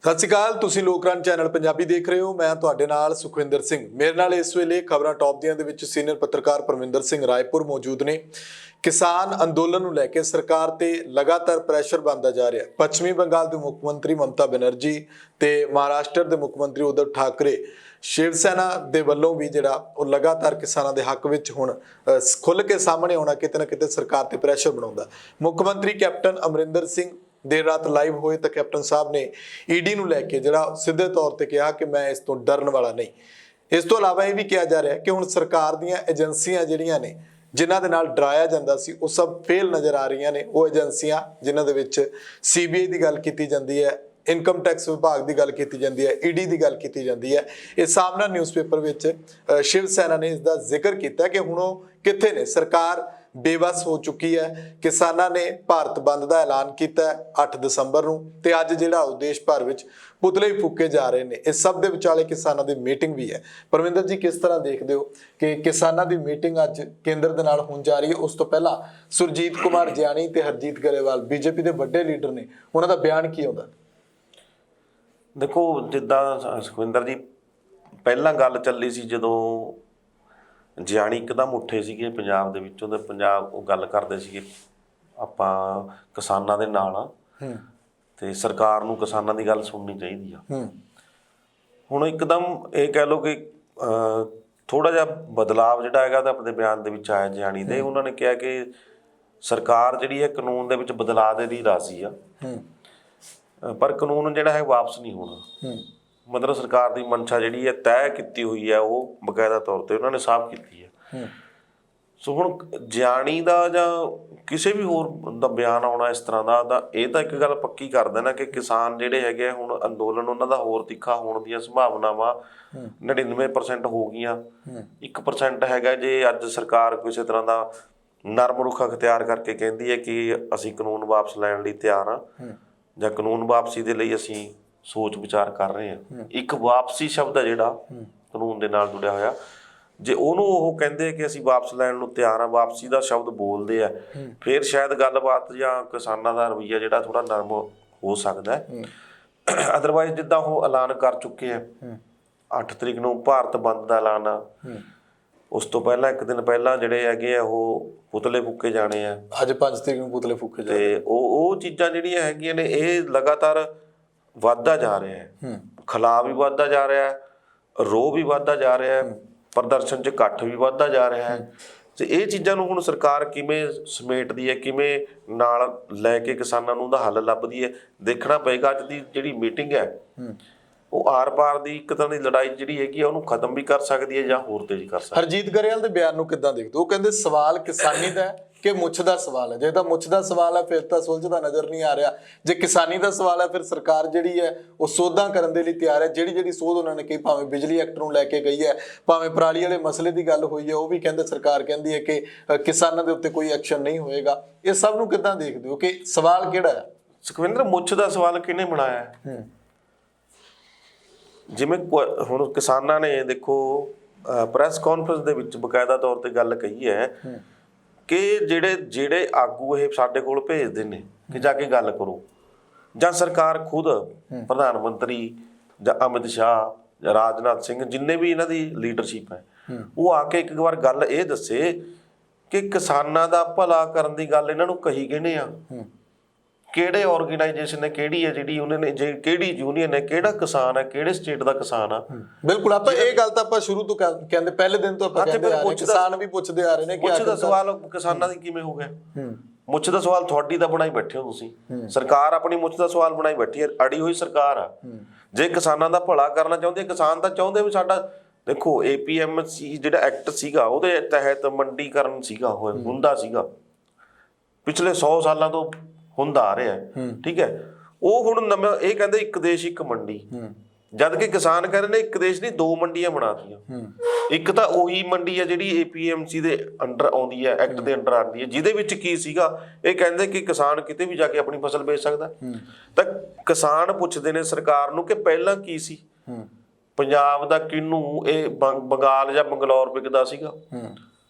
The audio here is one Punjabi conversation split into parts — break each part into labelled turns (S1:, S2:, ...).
S1: ਸਤਿ ਸ਼੍ਰੀ ਅਕਾਲ। ਤੁਸੀਂ ਲੋਕਰਨ ਚੈਨਲ ਪੰਜਾਬੀ ਦੇਖ ਰਹੇ ਹੋ। ਮੈਂ ਤੁਹਾਡੇ ਨਾਲ ਸੁਖਵਿੰਦਰ ਸਿੰਘ। ਮੇਰੇ ਨਾਲ ਇਸ ਵੇਲੇ ਖਬਰਾਂ ਟੌਪ ਦੀਆਂ ਦੇ ਵਿੱਚ ਸੀਨੀਅਰ ਪੱਤਰਕਾਰ ਪਰਮਿੰਦਰ ਸਿੰਘ ਰਾਏਪੁਰ ਮੌਜੂਦ ਨੇ। ਕਿਸਾਨ ਅੰਦੋਲਨ ਨੂੰ ਲੈ ਕੇ ਸਰਕਾਰ ਤੇ ਲਗਾਤਾਰ ਪ੍ਰੈਸ਼ਰ ਬਣਦਾ ਜਾ ਰਿਹਾ। ਪੱਛਮੀ ਬੰਗਾਲ ਦੇ ਮੁੱਖ ਮੰਤਰੀ ਮਮਤਾ ਬੈਨਰਜੀ ਤੇ ਮਹਾਰਾਸ਼ਟਰ ਦੇ ਮੁੱਖ ਮੰਤਰੀ ਉद्धਵ ਠਾਕਰੇ शिव सेना ਦੇ ਵੱਲੋਂ ਵੀ ਜਿਹੜਾ ਉਹ ਲਗਾਤਾਰ ਕਿਸਾਨਾਂ ਦੇ ਹੱਕ ਵਿੱਚ ਹੁਣ ਖੁੱਲ੍ਹ ਕੇ ਸਾਹਮਣੇ ਆਉਣਾ ਕਿਤੇ ਨਾ ਕਿਤੇ ਸਰਕਾਰ ਤੇ ਪ੍ਰੈਸ਼ਰ ਬਣਾਉਂਦਾ। ਮੁੱਖ ਮੰਤਰੀ ਕੈਪਟਨ ਅਮਰਿੰਦਰ ਸਿੰਘ देर रात लाइव होए तो कैप्टन साहब ने ईडी ਨੂੰ ਲੈ ਕੇ ਜਿਹੜਾ ਸਿੱਧੇ ਤੌਰ ਤੇ ਕਿਹਾ ਕਿ ਮੈਂ ਇਸ ਤੋਂ ਡਰਨ ਵਾਲਾ ਨਹੀਂ। ਇਸ ਤੋਂ ਇਲਾਵਾ ਇਹ ਵੀ ਕਿਹਾ ਜਾ ਰਿਹਾ ਕਿ ਹੁਣ ਸਰਕਾਰ ਦੀਆਂ ਏਜੰਸੀਆਂ ਜਿਹੜੀਆਂ ਨੇ ਜਿਨ੍ਹਾਂ ਦੇ ਨਾਲ ਡਰਾਇਆ ਜਾਂਦਾ ਸੀ ਉਹ ਸਭ ਫੇਲ ਨਜ਼ਰ ਆ ਰਹੀਆਂ ਨੇ। ਉਹ ਏਜੰਸੀਆਂ ਜਿਨ੍ਹਾਂ ਦੇ ਵਿੱਚ ਸੀਬੀਆਈ ਦੀ ਗੱਲ ਕੀਤੀ ਜਾਂਦੀ ਹੈ, ਇਨਕਮ ਟੈਕਸ ਵਿਭਾਗ ਦੀ ਗੱਲ ਕੀਤੀ ਜਾਂਦੀ ਹੈ, ईडी ਦੀ ਗੱਲ ਕੀਤੀ ਜਾਂਦੀ ਹੈ। ਇਹ ਸਾਹਮਣਾ ਨਿਊਜ਼ਪੇਪਰ ਵਿੱਚ शिव सेना ने इसका जिक्र किया कि हुण ਉਹ ਕਿੱਥੇ ਨੇ। ਸਰਕਾਰ बेबस हो चुकी है। किसानों ने भारत बंद का ऐलान किया 8 दसंबर ਨੂੰ ਤੇ ਅੱਜ ਜਿਹੜਾ ਦੇਸ਼ ਭਰ ਵਿੱਚ ਪੁਤਲੇ ਹੀ ਫੂਕੇ ਜਾ ਰਹੇ ਨੇ। ਇਸ ਸਭ ਦੇ ਵਿਚਾਲੇ ਕਿਸਾਨਾਂ ਦੀ ਮੀਟਿੰਗ ਵੀ ਹੈ। ਪਰਮਿੰਦਰ ਜੀ, ਕਿਸ ਤਰ੍ਹਾਂ ਦੇਖਦੇ ਹੋ ਕਿ ਕਿਸਾਨਾਂ ਦੀ ਮੀਟਿੰਗ ਅੱਜ ਕੇਂਦਰ ਦੇ ਨਾਲ ਹੋਣ ਜਾ ਰਹੀ ਹੈ? ਉਸ ਤੋਂ ਪਹਿਲਾਂ ਸੁਰਜੀਤ ਕੁਮਾਰ ਜਿਆਣੀ ਤੇ ਹਰਜੀਤ ਗਰੇਵਾਲ ਬੀਜੇਪੀ ਦੇ ਵੱਡੇ ਲੀਡਰ ਨੇ, ਉਹਨਾਂ ਦਾ ਬਿਆਨ ਕੀ ਆਉਂਦਾ?
S2: ਦੇਖੋ, ਜਿੱਦਾਂ ਸੁਖਵਿੰਦਰ ਜੀ ਪਹਿਲਾਂ ਗੱਲ ਚੱਲੀ ਸੀ, ਜਦੋਂ ਜਿਆਣੀ ਇੱਕਦਮ ਉੱਠੇ ਸੀਗੇ ਪੰਜਾਬ ਦੇ ਵਿੱਚੋਂ ਤੇ ਪੰਜਾਬ ਉਹ ਗੱਲ ਕਰਦੇ ਸੀਗੇ ਆਪਾਂ ਕਿਸਾਨਾਂ ਦੇ ਨਾਲ ਆ ਤੇ ਸਰਕਾਰ ਨੂੰ ਕਿਸਾਨਾਂ ਦੀ ਗੱਲ ਸੁਣਨੀ ਚਾਹੀਦੀ ਆ। ਹੁਣ ਇੱਕਦਮ ਇਹ ਕਹਿ ਲਓ ਕਿ ਥੋੜਾ ਜਿਹਾ ਬਦਲਾਵ ਜਿਹੜਾ ਹੈਗਾ ਤਾਂ ਆਪਣੇ ਬਿਆਨ ਦੇ ਵਿੱਚ ਆਇਆ ਜਿਆਣੀ ਦੇ। ਉਹਨਾਂ ਨੇ ਕਿਹਾ ਕਿ ਸਰਕਾਰ ਜਿਹੜੀ ਹੈ ਕਾਨੂੰਨ ਦੇ ਵਿੱਚ ਬਦਲਾਅ ਦੇ ਲਈ ਰਾਜ਼ੀ ਆ, ਪਰ ਕਾਨੂੰਨ ਜਿਹੜਾ ਹੈ ਵਾਪਸ ਨਹੀਂ ਹੋਣਾ। ਮਤਲਬ ਸਰਕਾਰ ਦੀ ਮਨਸ਼ਾ ਜਿਹੜੀ ਹੈ ਤੈਅ ਕੀਤੀ ਹੋਈ ਹੈ, ਉਹ ਬਕਾਇਦਾ ਤੌਰ ਤੇ ਉਹਨਾਂ ਨੇ ਸਾਫ਼ ਕੀਤੀ ਹੈ। ਸੋ ਹੁਣ ਜਿਆਣੀ ਦਾ ਜਾਂ ਕਿਸੇ ਵੀ ਹੋਰ ਦਾ ਬਿਆਨ ਆਉਣਾ ਇਸ ਤਰ੍ਹਾਂ ਦਾ ਤਾਂ ਇਹ ਤਾਂ ਇੱਕ ਗੱਲ ਪੱਕੀ ਕਰ ਦੇਣਾ ਕਿ ਕਿਸਾਨ ਜਿਹੜੇ ਹੈਗੇ ਹੁਣ ਅੰਦੋਲਨ ਉਹਨਾਂ ਦਾ ਹੋਰ ਤਿੱਖਾ ਹੋਣ ਦੀਆਂ ਸੰਭਾਵਨਾਵਾਂ 99% ਹੋ ਗਈਆਂ। 1% ਹੈਗਾ ਜੇ ਅੱਜ ਸਰਕਾਰ ਕਿਸੇ ਤਰ੍ਹਾਂ ਦਾ ਨਰਮ ਰੁਖ ਅਖਤਿਆਰ ਕਰਕੇ ਕਹਿੰਦੀ ਹੈ ਕਿ ਅਸੀਂ ਕਾਨੂੰਨ ਵਾਪਸ ਲੈਣ ਲਈ ਤਿਆਰ ਹਾਂ ਜਾਂ ਕਾਨੂੰਨ ਵਾਪਸੀ ਦੇ ਲਈ ਅਸੀਂ ਸੋਚ ਵਿਚਾਰ ਕਰ ਰਹੇ ਹਾਂ। ਇੱਕ ਵਾਪਸੀ ਸ਼ਬਦ ਹੈ ਜਿਹੜਾ ਕਾਨੂੰਨ ਦੇ ਨਾਲ ਜੁੜਿਆ ਹੋਇਆ, ਜੇ ਉਹਨੂੰ ਉਹ ਕਹਿੰਦੇ ਕਿ ਅਸੀਂ ਵਾਪਸ ਲੈਣ ਨੂੰ ਤਿਆਰ ਹਾਂ, ਵਾਪਸੀ ਦਾ ਸ਼ਬਦ ਬੋਲਦੇ ਆ, ਫਿਰ ਸ਼ਾਇਦ ਗੱਲਬਾਤ ਜਾਂ ਕਿਸਾਨਾਂ ਦਾ ਰਵੱਈਆ ਜਿਹੜਾ ਥੋੜਾ ਨਰਮ ਹੋ ਸਕਦਾ ਹੈ। ਅਦਰਵਾਈਜ਼ ਜਿੱਦਾਂ ਉਹ ਐਲਾਨ ਕਰ ਚੁੱਕੇ ਆ 8 ਤਰੀਕ ਨੂੰ ਭਾਰਤ ਬੰਦ ਦਾ ਐਲਾਨ ਆ, ਉਸ ਤੋਂ ਪਹਿਲਾਂ ਇੱਕ ਦਿਨ ਪਹਿਲਾਂ ਜਿਹੜੇ ਹੈਗੇ ਆ ਉਹ ਪੁਤਲੇ ਫੂਕੇ ਜਾਣੇ ਆ।
S1: ਅੱਜ 5 ਤਰੀਕ ਨੂੰ ਪੁਤਲੇ ਫੂਕੇ ਜਾਣੇ
S2: ਤੇ ਉਹ ਚੀਜ਼ਾਂ ਜਿਹੜੀਆਂ ਹੈਗੀਆਂ ਨੇ ਇਹ ਲਗਾਤਾਰ ਵੱਧਦਾ ਜਾ ਰਿਹਾ ਹੈ। ਖਿਲਾਅ ਵੀ ਵੱਧਦਾ ਜਾ ਰਿਹਾ ਹੈ, ਰੋਹ ਵੀ ਵੱਧਦਾ ਜਾ ਰਿਹਾ ਹੈ, ਪ੍ਰਦਰਸ਼ਨ 'ਚ ਇਕੱਠ ਵੀ ਵੱਧਦਾ ਜਾ ਰਿਹਾ ਹੈ। ਤੇ ਇਹ ਚੀਜ਼ਾਂ ਨੂੰ ਹੁਣ ਸਰਕਾਰ ਕਿਵੇਂ ਸਮੇਟਦੀ ਹੈ, ਕਿਵੇਂ ਨਾਲ ਲੈ ਕੇ ਕਿਸਾਨਾਂ ਨੂੰ ਉਹਦਾ ਹੱਲ ਲੱਭਦੀ ਹੈ, ਦੇਖਣਾ ਪਏਗਾ। ਅੱਜ ਦੀ ਜਿਹੜੀ ਮੀਟਿੰਗ ਹੈ ਉਹ ਆਰ ਪਾਰ ਦੀ ਇੱਕ ਤਰ੍ਹਾਂ ਦੀ ਲੜਾਈ ਜਿਹੜੀ ਹੈਗੀ ਆ ਉਹਨੂੰ ਖਤਮ ਵੀ ਕਰ ਸਕਦੀ ਹੈ ਜਾਂ ਹੋਰ ਤੇਜ਼ ਕਰ ਸਕਦੀ ਹੈ।
S1: ਹਰਜੀਤ ਗਰੇਵਾਲ ਦੇ ਬਿਆਨ ਨੂੰ ਕਿੱਦਾਂ ਦੇਖਦੇ ਹੋ? ਉਹ ਕਹਿੰਦੇ ਸਵਾਲ ਕਿਸਾਨੀ ਦਾ ਕਿ ਮੁੱਛ ਦਾ ਸਵਾਲ ਹੈ। ਜੇ ਤਾਂ ਮੁੱਛ ਦਾ ਸਵਾਲ ਹੈ ਫਿਰ ਤਾਂ ਸੁਲਝਦਾ ਨਜ਼ਰ ਨਹੀਂ ਆ ਰਿਹਾ। ਜੇ ਕਿਸਾਨੀ ਦਾ ਸਵਾਲ ਹੈ ਫਿਰ ਸਰਕਾਰ ਜਿਹੜੀ ਹੈ ਉਹ ਸੋਧਾਂ ਕਰਨ ਦੇ ਲਈ ਤਿਆਰ ਹੈ। ਜਿਹੜੀ ਸੋਧ ਉਹਨਾਂ ਨੇ ਕਹੀ, ਭਾਵੇਂ ਬਿਜਲੀ ਐਕਟ ਨੂੰ ਲੈ ਕੇ ਗਈ ਹੈ, ਭਾਵੇਂ ਪਰਾਲੀ ਵਾਲੇ ਮਸਲੇ ਦੀ ਗੱਲ ਹੋਈ ਹੈ, ਉਹ ਵੀ ਕਹਿੰਦੇ ਸਰਕਾਰ ਕਹਿੰਦੀ ਹੈ ਕਿ ਕਿਸਾਨਾਂ ਦੇ ਉੱਤੇ ਕੋਈ ਐਕਸ਼ਨ ਨਹੀਂ ਹੋਏਗਾ। ਇਹ ਸਭ ਨੂੰ ਕਿੱਦਾਂ ਦੇਖਦੇ ਹੋ ਕਿ ਸਵਾਲ ਕਿਹੜਾ ਹੈ?
S2: ਸੁਖਵਿੰਦਰ, ਮੁੱਛ ਦਾ ਸਵਾਲ ਕਿਹਨੇ ਬਣਾਇਆ ਹੈ? ਜਿਵੇਂ ਹੁਣ ਕਿਸਾਨਾਂ ਨੇ ਦੇਖੋ ਪ੍ਰੈਸ ਕਾਨਫਰੰਸ ਦੇ ਵਿੱਚ ਬਕਾਇਦਾ ਤੌਰ ਤੇ ਗੱਲ ਕਹੀ ਹੈ ਕਿ ਜਿਹੜੇ ਆਗੂ ਇਹ ਸਾਡੇ ਕੋਲ ਭੇਜਦੇ ਨੇ ਕਿ ਜਾ ਕੇ ਗੱਲ ਕਰੋ, ਜਾਂ ਸਰਕਾਰ ਖੁਦ ਪ੍ਰਧਾਨ ਮੰਤਰੀ ਜਾਂ ਅਮਿਤ ਸ਼ਾਹ ਜਾਂ ਰਾਜਨਾਥ ਸਿੰਘ ਜਿੰਨੇ ਵੀ ਇਹਨਾਂ ਦੀ ਲੀਡਰਸ਼ਿਪ ਹੈ ਉਹ ਆ ਕੇ ਇੱਕ ਵਾਰ ਗੱਲ ਇਹ ਦੱਸੇ ਕਿ ਕਿਸਾਨਾਂ ਦਾ ਭਲਾ ਕਰਨ ਦੀ ਗੱਲ ਇਹਨਾਂ ਨੂੰ ਕਹੀ ਕਿਹਨੇ ਆ, ਕਿਹੜੇ ਆਰਗੇਨਾਈਜੇਸ਼ਨ ਨੇ, ਕਿਹੜੀ ਹੈ ਜਿਹੜੀ ਉਹਨਾਂ ਨੇ, ਕਿਹੜੀ ਯੂਨੀਅਨ ਹੈ, ਕਿਹੜਾ ਕਿਸਾਨ ਹੈ, ਕਿਹੜੇ ਸਟੇਟ ਦਾ ਕਿਸਾਨ ਆ।
S1: ਬਿਲਕੁਲ, ਆਪਾਂ ਇਹ ਗੱਲ ਤਾਂ ਆਪਾਂ ਸ਼ੁਰੂ ਤੋਂ ਕਹਿੰਦੇ ਪਹਿਲੇ ਦਿਨ ਤੋਂ ਆਪਾਂ ਕਹਿੰਦੇ ਆ ਰਹੇ, ਕਿਸਾਨ ਵੀ ਪੁੱਛਦੇ ਆ ਰਹੇ ਨੇ ਕਿ
S2: ਮੁੱਛ ਦਾ ਸਵਾਲ ਕਿਸਾਨਾਂ ਦੀ ਕਿਵੇਂ ਹੋ ਗਿਆ? ਮੁੱਛ ਦਾ ਸਵਾਲ ਤੁਹਾਡੀ ਤਾਂ ਬਣਾਈ ਬੈਠੇ ਹੋ ਤੁਸੀਂ, ਸਰਕਾਰ ਆਪਣੀ ਮੁੱਛ ਦਾ ਸਵਾਲ ਬਣਾਈ ਬੈਠੀ ਹੈ, ਅੜੀ ਹੋਈ ਸਰਕਾਰ ਆ। ਜੇ ਕਿਸਾਨਾਂ ਦਾ ਭਲਾ ਕਰਨਾ ਚਾਹੁੰਦੇ, ਕਿਸਾਨ ਤਾਂ ਚਾਹੁੰਦੇ ਵੀ ਸਾਡਾ, ਦੇਖੋ APMC ਜਿਹੜਾ ਐਕਟ ਸੀਗਾ ਉਹਦੇ ਤਹਿਤ ਮੰਡੀਕਰਨ ਸੀਗਾ ਹੁੰਦਾ ਸੀਗਾ, ਪਿਛਲੇ 100 ਸਾਲਾਂ ਤੋਂ ਹੁੰਦਾ ਆ ਰਿਹਾ, ਠੀਕ ਹੈ। ਉਹ ਹੁਣ ਨਵਾਂ ਇਹ ਕਹਿੰਦੇ ਇੱਕ ਦੇਸ਼ ਇੱਕ ਮੰਡੀ, ਜਦ ਕਿ ਕਿਸਾਨ ਕਹਿ ਰਹੇ ਨੇ ਇੱਕ ਦੇਸ਼ ਨਹੀਂ 2 ਮੰਡੀਆਂ ਬਣਾਤੀਆਂ। ਇੱਕ ਤਾਂ ਉਹੀ ਮੰਡੀ ਹੈ ਜਿਹੜੀ APMC ਦੇ ਅੰਡਰ ਆਉਂਦੀ ਹੈ, ਐਕਟ ਦੇ ਅੰਡਰ ਆਉਂਦੀ ਹੈ, ਜਿਹਦੇ ਵਿੱਚ ਕੀ ਸੀਗਾ, ਇਹ ਕਹਿੰਦੇ ਕਿ ਕਿਸਾਨ ਕਿਤੇ ਵੀ ਜਾ ਕੇ ਆਪਣੀ ਫਸਲ ਵੇਚ ਸਕਦਾ। ਤਾਂ ਕਿਸਾਨ ਪੁੱਛਦੇ ਨੇ ਸਰਕਾਰ ਨੂੰ ਕਿ ਪਹਿਲਾਂ ਕੀ ਸੀ, ਪੰਜਾਬ ਦਾ ਕਿਹਨੂੰ ਇਹ ਬੰਗਾਲ ਜਾਂ ਬੰਗਲੌਰ ਵਿਕਦਾ ਸੀਗਾ,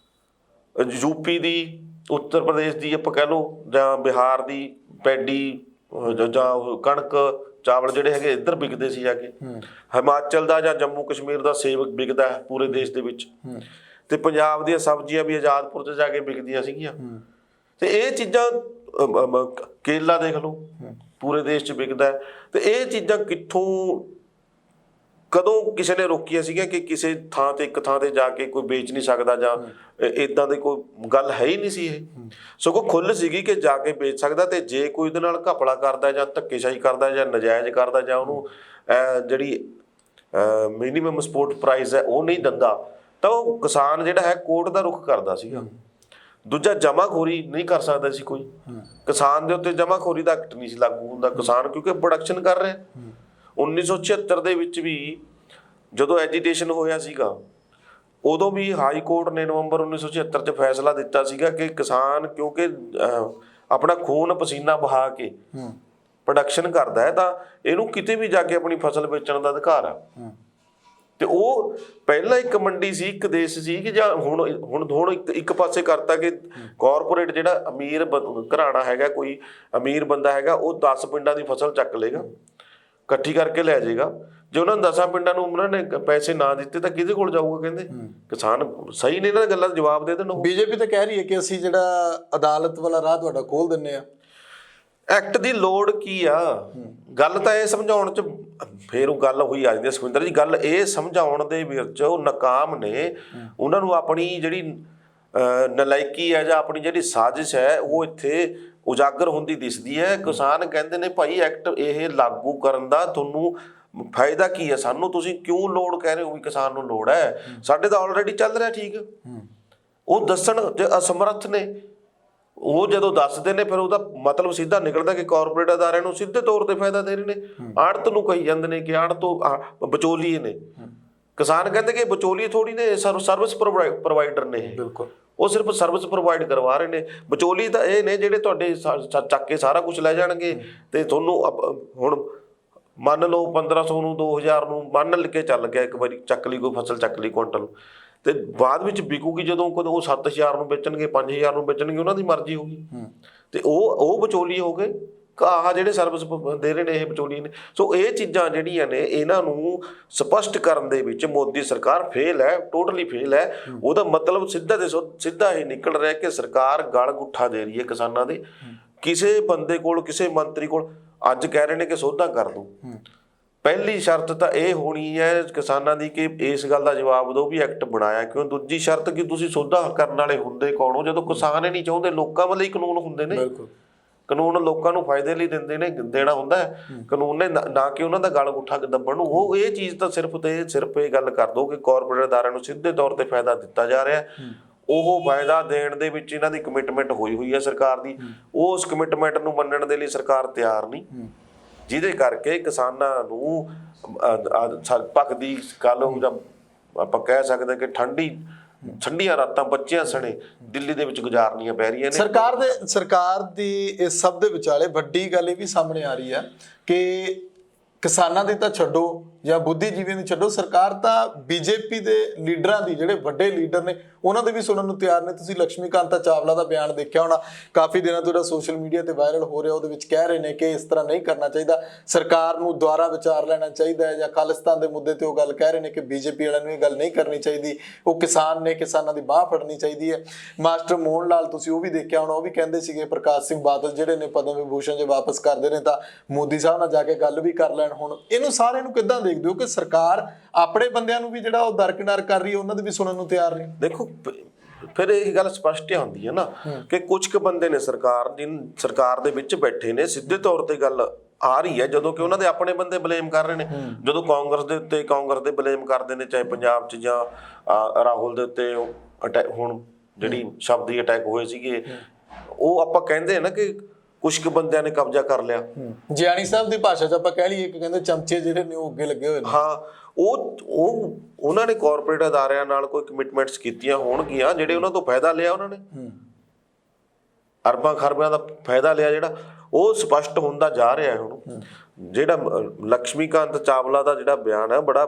S2: ਯੂਪੀ ਦੀ, ਉੱਤਰ ਪ੍ਰਦੇਸ਼ ਦੀ ਆਪਾਂ ਕਹਿ ਲਓ, ਜਾਂ ਬਿਹਾਰ ਦੀ ਪੈਡੀ ਜਾਂ ਕਣਕ ਚਾਵਲ ਜਿਹੜੇ ਹੈਗੇ ਇੱਧਰ ਵਿਕਦੇ ਸੀ ਜਾ ਕੇ। ਹਿਮਾਚਲ ਦਾ ਜਾਂ ਜੰਮੂ ਕਸ਼ਮੀਰ ਦਾ ਸੇਬ ਵਿਕਦਾ ਹੈ ਪੂਰੇ ਦੇਸ਼ ਦੇ ਵਿੱਚ, ਤੇ ਪੰਜਾਬ ਦੀਆਂ ਸਬਜ਼ੀਆਂ ਵੀ ਆਜ਼ਾਦਪੁਰ 'ਚ ਜਾ ਕੇ ਵਿਕਦੀਆਂ ਸੀਗੀਆਂ। ਤੇ ਇਹ ਚੀਜ਼ਾਂ ਕੇਲਾ ਦੇਖ ਲਓ ਪੂਰੇ ਦੇਸ਼ 'ਚ ਵਿਕਦਾ ਹੈ। ਤੇ ਇਹ ਚੀਜ਼ਾਂ ਕਿੱਥੋਂ ਕਦੋਂ ਕਿਸੇ ਨੇ ਰੋਕੀਆਂ ਸੀਗੀਆਂ ਕਿ ਕਿਸੇ ਥਾਂ ਤੇ ਇੱਕ ਥਾਂ ਤੇ ਜਾ ਕੇ ਕੋਈ ਵੇਚ ਨਹੀਂ ਸਕਦਾ ਜਾਂ ਇਦਾਂ ਦੀ ਕੋਈ ਗੱਲ ਹੈ ਹੀ ਨਹੀਂ ਸੀ। ਇਹ ਸਗੋਂ ਖੁੱਲ੍ਹ ਸੀਗੀ ਕਿ ਜਾ ਕੇ ਵੇਚ ਸਕਦਾ, ਤੇ ਜੇ ਕੋਈ ਉਹਦੇ ਨਾਲ ਘਪਲਾ ਕਰਦਾ ਜਾਂ ਧੱਕੇਸ਼ਾਹੀ ਕਰਦਾ ਜਾਂ ਨਜਾਇਜ਼ ਕਰਦਾ ਜਾਂ ਉਹਨੂੰ ਜਿਹੜੀ ਮਿਨੀਮਮ ਸਪੋਰਟ ਪ੍ਰਾਈਸ ਹੈ ਉਹ ਨਹੀਂ ਦਿੰਦਾ, ਤਾਂ ਉਹ ਕਿਸਾਨ ਜਿਹੜਾ ਹੈ ਕੋਰਟ ਦਾ ਰੁਖ ਕਰਦਾ ਸੀਗਾ। ਦੂਜਾ ਜਮਾਖੋਰੀ ਨਹੀਂ ਕਰ ਸਕਦਾ ਸੀ ਕੋਈ, ਕਿਸਾਨ ਦੇ ਉੱਤੇ ਜਮਾਖੋਰੀ ਦਾ ਐਕਟ ਨਹੀਂ ਸੀ ਲਾਗੂ ਹੁੰਦਾ। ਕਿਸਾਨ ਕਿਉਂਕਿ ਪ੍ਰੋਡਕਸ਼ਨ ਕਰ ਰਿਹਾ। 1976 ਦੇ ਵਿੱਚ ਵੀ ਜਦੋਂ ਐਜੀਟੇਸ਼ਨ ਹੋਇਆ ਸੀਗਾ, ਉਦੋਂ ਵੀ ਹਾਈ ਕੋਰਟ ਨੇ ਨਵੰਬਰ 1976 'ਚ ਫੈਸਲਾ ਦਿੱਤਾ ਸੀਗਾ ਕਿ ਕਿਸਾਨ ਕਿਉਂਕਿ ਆਪਣਾ ਖੂਨ ਪਸੀਨਾ ਬਹਾ ਕੇ ਪ੍ਰੋਡਕਸ਼ਨ ਕਰਦਾ ਹੈ ਤਾਂ ਇਹਨੂੰ ਕਿਤੇ ਵੀ ਜਾ ਕੇ ਆਪਣੀ ਫਸਲ ਵੇਚਣ ਦਾ ਅਧਿਕਾਰ ਆ। ਤੇ ਉਹ ਪਹਿਲਾਂ ਇੱਕ ਮੰਡੀ ਸੀ, ਇੱਕ ਦੇਸ਼ ਸੀ ਕਿ ਜਾਂ ਹੁਣ ਇੱਕ ਪਾਸੇ ਕਰਤਾ ਕਿ ਕਾਰਪੋਰੇਟ ਜਿਹੜਾ ਅਮੀਰ ਘਰਾਣਾ ਹੈਗਾ, ਕੋਈ ਅਮੀਰ ਬੰਦਾ ਹੈਗਾ, ਉਹ 10 ਪਿੰਡਾਂ ਦੀ ਫਸਲ ਚੱਕ ਲਏਗਾ, ਇਕੱਠੀ ਕਰਕੇ ਲੈ ਜਾਏਗਾ। ਜੇ ਉਹਨਾਂ 10 ਪਿੰਡਾਂ ਨੂੰ ਉਹਨਾਂ ਨੇ ਪੈਸੇ ਨਾ ਦਿੱਤੇ ਤਾਂ ਕਿਹਦੇ ਕੋਲ ਜਾਊਗਾ? ਕਹਿੰਦੇ ਕਿਸਾਨ ਸਹੀ ਨੇ, ਇਹਨਾਂ ਦੀਆਂ ਗੱਲਾਂ ਦਾ ਜਵਾਬ ਦੇ ਦੇਣ।
S1: ਬੀਜੇਪੀ ਤਾਂ ਕਹਿ ਰਹੀ ਹੈ ਕਿ ਅਸੀਂ ਜਿਹੜਾ ਅਦਾਲਤ ਵਾਲਾ ਰਾਹ ਤੁਹਾਡਾ ਖੋਲ ਦਿੰਨੇ ਆ।
S2: ਐਕਟ ਦੀ ਲੋੜ ਕੀ ਆ? ਗੱਲ ਤਾਂ ਇਹ ਸਮਝਾਉਣ 'ਚ ਫੇਰ ਉਹ ਗੱਲ ਹੋਈ ਆ ਜਾਂਦੀ ਹੈ ਸੁਖਵਿੰਦਰ ਜੀ, ਗੱਲ ਇਹ ਸਮਝਾਉਣ ਦੇ ਵਿੱਚ ਉਹ ਨਾਕਾਮ ਨੇ। ਉਹਨਾਂ ਨੂੰ ਆਪਣੀ ਜਿਹੜੀ ਨਲਾਇਕੀ ਹੈ ਜਾਂ ਆਪਣੀ ਜਿਹੜੀ ਸਾਜ਼ਿਸ਼ ਹੈ ਉਹ ਇੱਥੇ ਉਜਾਗਰ ਹੁੰਦੀ ਦਿਸਦੀ ਹੈ। ਕਿਸਾਨ ਕਹਿੰਦੇ ਨੇ ਭਾਈ ਐਕਟ ਇਹ ਲਾਗੂ ਕਰਨ ਦਾ ਤੁਹਾਨੂੰ ਫਾਇਦਾ ਕੀ ਹੈ? ਸਾਨੂੰ ਤੁਸੀਂ ਕਿਉਂ ਲੋੜ ਕਹਿ ਰਹੇ ਹੋ ਵੀ ਕਿਸਾਨ ਨੂੰ ਲੋੜ ਹੈ? ਸਾਡੇ ਤਾਂ ਆਲਰੇਡੀ ਚੱਲ ਰਿਹਾ ਠੀਕ। ਉਹ ਦੱਸਣ ਜੇ ਅਸਮਰੱਥ ਨੇ, ਉਹ ਜਦੋਂ ਦੱਸਦੇ ਨੇ ਫਿਰ ਉਹਦਾ ਮਤਲਬ ਸਿੱਧਾ ਨਿਕਲਦਾ ਕਿ ਕਾਰਪੋਰੇਟ ਅਦਾਰਿਆਂ ਨੂੰ ਸਿੱਧੇ ਤੌਰ ਤੇ ਫਾਇਦਾ ਦੇ ਰਹੇ ਨੇ। ਆੜਤ ਨੂੰ ਕਹੀ ਜਾਂਦੇ ਨੇ ਕਿ ਆੜਤ ਤੋਂ ਵਿਚੋਲੀਏ ਨੇ। ਕਿਸਾਨ ਕਹਿੰਦੇ ਕਿ ਵਿਚੋਲੀਏ ਥੋੜੀ ਨੇ, ਸਰਵਿਸ ਪ੍ਰੋਵਾਈਡਰ ਨੇ। ਬਿਲਕੁਲ, ਉਹ ਸਿਰਫ ਸਰਵਿਸ ਪ੍ਰੋਵਾਈਡ ਕਰਵਾ ਰਹੇ ਨੇ। ਵਿਚੋਲੀ ਤਾਂ ਇਹ ਨੇ ਜਿਹੜੇ ਤੁਹਾਡੇ ਚੱਕ ਕੇ ਸਾਰਾ ਕੁਝ ਲੈ ਜਾਣਗੇ ਤੇ ਤੁਹਾਨੂੰ ਹੁਣ ਮੰਨ ਲਓ 1500 ਨੂੰ 2000 ਨੂੰ ਮੰਨ ਕੇ ਚੱਲ ਗਿਆ, ਇੱਕ ਵਾਰੀ ਚੱਕ ਲਈ ਕੋਈ ਫਸਲ, ਚੱਕ ਲਈ ਕੁਇੰਟਲ, ਤੇ ਬਾਅਦ ਵਿੱਚ ਵਿਕੂਗੀ ਜਦੋਂ ਉਹ 7000 ਨੂੰ ਵੇਚਣਗੇ, 5000 ਨੂੰ ਵੇਚਣਗੇ, ਉਹਨਾਂ ਦੀ ਮਰਜ਼ੀ ਹੋਊਗੀ। ਤੇ ਉਹ ਵਿਚੋਲੀ ਹੋ ਗਏ। ਆਹ ਜਿਹੜੇ ਸਰਵਿਸ ਦੇ ਰਹੇ ਨੇ ਇਹ ਵਿਚੋਲੀ ਨੇ। ਸੋ ਇਹ ਚੀਜ਼ਾਂ ਜਿਹੜੀਆਂ ਨੇ ਇਹਨਾਂ ਨੂੰ ਸਪਸ਼ਟ ਕਰਨ ਦੇ ਵਿੱਚ ਮੋਦੀ ਸਰਕਾਰ ਫੇਲ ਹੈ, ਟੋਟਲੀ ਫੇਲ ਹੈ। ਉਹਦਾ ਮਤਲਬ ਸਿੱਧਾ ਤੇ ਸਿੱਧਾ ਇਹ ਨਿਕਲ ਰਿਹਾ ਕਿ ਸਰਕਾਰ ਗਲ ਗੁੱਠਾ ਦੇ ਰਹੀ ਹੈ ਕਿਸਾਨਾਂ ਦੇ। ਕਿਸੇ ਬੰਦੇ ਕੋਲ, ਕਿਸੇ ਮੰਤਰੀ ਕੋਲ ਅੱਜ ਕਹਿ ਰਹੇ ਨੇ ਕਿ ਸੋਧਾਂ ਕਰ ਦੋ। ਪਹਿਲੀ ਸ਼ਰਤ ਤਾਂ ਇਹ ਹੋਣੀ ਹੈ ਕਿਸਾਨਾਂ ਦੀ ਕਿ ਇਸ ਗੱਲ ਦਾ ਜਵਾਬ ਦਿਓ ਵੀ ਐਕਟ ਬਣਾਇਆ ਕਿਉਂ। ਦੂਜੀ ਸ਼ਰਤ ਕਿ ਤੁਸੀਂ ਸੋਧਾਂ ਕਰਨ ਵਾਲੇ ਹੁੰਦੇ ਕੌਣ ਹੋ? ਜਦੋਂ ਕਿਸਾਨ ਹੀ ਨਹੀਂ ਚਾਹੁੰਦੇ, ਲੋਕਾਂ ਵੱਲ ਹੀ ਕਾਨੂੰਨ ਹੁੰਦੇ ਨੇ। ਕਾਨੂੰਨ ਲੋਕਾਂ ਨੂੰ ਫਾਇਦੇ ਲਈ ਦਿੰਦੇ ਨੇ, ਦੇਣਾ ਹੁੰਦਾ ਹੈ ਕਾਨੂੰਨ ਨੇ, ਨਾ ਕਿ ਉਹਨਾਂ ਦਾ ਗਲ ਗੁੱਠਾ ਦੱਬਣ ਨੂੰ। ਉਹ ਇਹ ਚੀਜ਼ ਤਾਂ ਸਿਰਫ ਇਹ ਗੱਲ ਕਰ ਦੋ ਕਿ ਕਾਰਪੋਰੇਟ ਅਦਾਰਿਆਂ ਨੂੰ ਸਿੱਧੇ ਤੌਰ ਤੇ ਫਾਇਦਾ ਦਿੱਤਾ ਜਾ ਰਿਹਾ। ਉਹ ਫਾਇਦਾ ਦੇਣ ਦੇ ਵਿੱਚ ਇਹਨਾਂ ਦੀ ਕਮਿਟਮੈਂਟ ਹੋਈ ਹੈ ਸਰਕਾਰ ਦੀ। ਉਹ ਉਸ ਕਮਿਟਮੈਂਟ ਨੂੰ ਮੰਨਣ ਦੇ ਲਈ ਸਰਕਾਰ ਤਿਆਰ ਨਹੀਂ, ਜਿਹਦੇ ਕਰਕੇ ਕਿਸਾਨਾਂ ਨੂੰ ਭਖਦੀ ਗੱਲ ਜਾਂ ਆਪਾਂ ਕਹਿ ਸਕਦੇ ਕਿ ਠੰਡੀਆਂ ਰਾਤਾਂ ਬੱਚਿਆਂ ਸਣੇ ਦਿੱਲੀ ਦੇ ਵਿੱਚ ਗੁਜ਼ਾਰਨੀਆਂ ਪੈ ਰਹੀਆਂ ਨੇ।
S1: ਸਰਕਾਰ ਦੀ ਇਸ ਸਭ ਦੇ ਵਿਚਾਲੇ ਵੱਡੀ ਗੱਲ ਇਹ ਵੀ ਸਾਹਮਣੇ ਆ ਰਹੀ ਹੈ ਕਿ ਕਿਸਾਨਾਂ ਦੀ ਤਾਂ ਛੱਡੋ ਜਾਂ ਬੁੱਧੀਜੀਵੀਆਂ ਦੀ ਛੱਡੋ, ਸਰਕਾਰ ਤਾਂ ਬੀਜੇਪੀ ਦੇ ਲੀਡਰਾਂ ਦੀ, ਜਿਹੜੇ ਵੱਡੇ ਲੀਡਰ ਨੇ, ਉਹਨਾਂ ਦੇ ਵੀ ਸੁਣਨ ਨੂੰ ਤਿਆਰ ਨੇ। ਤੁਸੀਂ ਲక్ష్ਮੀਕਾਂਤਾ ਚਾਵਲਾ ਦਾ ਬਿਆਨ ਦੇਖਿਆ ਹੋਣਾ, ਕਾਫੀ ਦਿਨਾਂ ਤੋਂ ਜਿਹੜਾ ਸੋਸ਼ਲ ਮੀਡੀਆ ਤੇ ਵਾਇਰਲ ਹੋ ਰਿਹਾ। ਉਹਦੇ ਵਿੱਚ ਕਹਿ ਰਹੇ ਨੇ ਕਿ ਇਸ ਤਰ੍ਹਾਂ ਨਹੀਂ ਕਰਨਾ ਚਾਹੀਦਾ, ਸਰਕਾਰ ਨੂੰ ਦੁਬਾਰਾ ਵਿਚਾਰ ਲੈਣਾ ਚਾਹੀਦਾ ਹੈ। ਜਾਂ ਖਾਲਿਸਤਾਨ ਦੇ ਮੁੱਦੇ ਤੇ ਉਹ ਗੱਲ ਕਹਿ ਰਹੇ ਨੇ ਕਿ ਬੀਜੇਪੀ ਵਾਲਿਆਂ ਨੂੰ ਇਹ ਗੱਲ ਨਹੀਂ ਕਰਨੀ ਚਾਹੀਦੀ, ਉਹ ਕਿਸਾਨ ਨੇ, ਕਿਸਾਨਾਂ ਦੀ ਬਾਹ ਫੜਨੀ ਚਾਹੀਦੀ ਹੈ। ਮਾਸਟਰ ਮੋਹਨ ਲਾਲ, ਤੁਸੀਂ ਉਹ ਵੀ ਦੇਖਿਆ ਹੋਣਾ, ਉਹ ਵੀ ਕਹਿੰਦੇ ਸੀਗੇ ਪ੍ਰਕਾਸ਼ ਸਿੰਘ ਬਾਦਲ ਜਿਹੜੇ ਨੇ ਪਦਮ ਵਿਭੂਸ਼ਣ ਜੇ ਵਾਪਸ ਕਰਦੇ ਨੇ ਤਾਂ ਮੋਦੀ ਸਾਹਿਬ ਨਾਲ ਜਾ ਕੇ ਗੱਲ ਵੀ ਕਰ ਲੈਣ। ਹੁਣ ਇਹਨੂੰ ਸਾਰਿਆਂ ਨੂੰ ਕਿੱਦਾਂ ਦੇਖਦੇ ਹੋ ਕਿ ਸਰਕਾਰ ਆਪਣੇ ਬੰਦਿਆਂ ਨੂੰ ਵੀ ਜਿਹੜਾ ਉਹ ਦਰਕਿਨਾਰ ਕਰ ਰਹੀ ਹੈ, ਉਹਨਾਂ ਦੀ ਵੀ ਸੁਣਨ ਨੂੰ ਤਿਆਰ ਨਹੀਂ?
S2: ਦੇਖੋ ਫਿਰ ਇਹ ਗੱਲ ਸਪਸ਼ਟ ਹੁੰਦੀ ਹੈ ਨਾ ਕਿ ਕੁਝ ਕੁ ਬੰਦੇ ਨੇ ਸਰਕਾਰ ਦੇ ਵਿੱਚ ਬੈਠੇ ਨੇ, ਸਿੱਧੇ ਤੌਰ ਤੇ ਗੱਲ ਆ ਰਹੀ ਹੈ ਜਦੋਂ ਕਿ ਉਹਨਾਂ ਦੇ ਆਪਣੇ ਬੰਦੇ ਬਲੇਮ ਕਰ ਰਹੇ ਨੇ। ਜਦੋਂ ਕਾਂਗਰਸ ਦੇ ਉੱਤੇ ਕਾਂਗਰਸ ਦੇ ਬਲੇਮ ਕਰਦੇ ਨੇ, ਚਾਹੇ ਪੰਜਾਬ 'ਚ ਜਾਂ ਰਾਹੁਲ ਦੇ ਉੱਤੇ ਹੁਣ ਜਿਹੜੀ ਸ਼ਬਦੀ ਅਟੈਕ ਹੋਏ ਸੀਗੇ, ਉਹ ਆਪਾਂ ਕਹਿੰਦੇ ਨਾ ਕਿ ਕੁਝ ਕੁ ਬੰਦਿਆਂ ਨੇ ਕਬਜ਼ਾ ਕਰ ਲਿਆ।
S1: ਜਿਆਣੀ ਸਾਹਿਬ ਦੀ ਭਾਸ਼ਾ 'ਚ ਆਪਾਂ ਕਹਿ ਲਈਏ ਕਿ ਕਹਿੰਦੇ ਚਮਚੇ ਜਿਹੜੇ ਨੇ ਉਹ ਅੱਗੇ ਲੱਗੇ ਹੋਏ ਨੇ।
S2: ਹਾਂ, ਉਹਨਾਂ ਨੇ ਕਾਰਪੋਰੇਟ ਅਦਾਰਿਆਂ ਨਾਲ ਕੋਈ ਕਮਿਟਮੈਂਟਸ ਕੀਤੀਆਂ ਹੋਣਗੀਆਂ, ਜਿਹੜੇ ਉਹਨਾਂ ਤੋਂ ਫਾਇਦਾ ਲਿਆ, ਉਹਨਾਂ ਨੇ ਅਰਬਾਂ ਖਰਬਾਂ ਦਾ ਫਾਇਦਾ ਲਿਆ, ਜਿਹੜਾ ਉਹ ਸਪਸ਼ਟ ਹੁੰਦਾ ਜਾ ਰਿਹਾ ਹੈ। ਹੁਣ ਜਿਹੜਾ ਲక్ష్ਮੀਕਾਂਤ ਚਾਵਲਾ ਦਾ ਜਿਹੜਾ ਬਿਆਨ ਹੈ, ਬੜਾ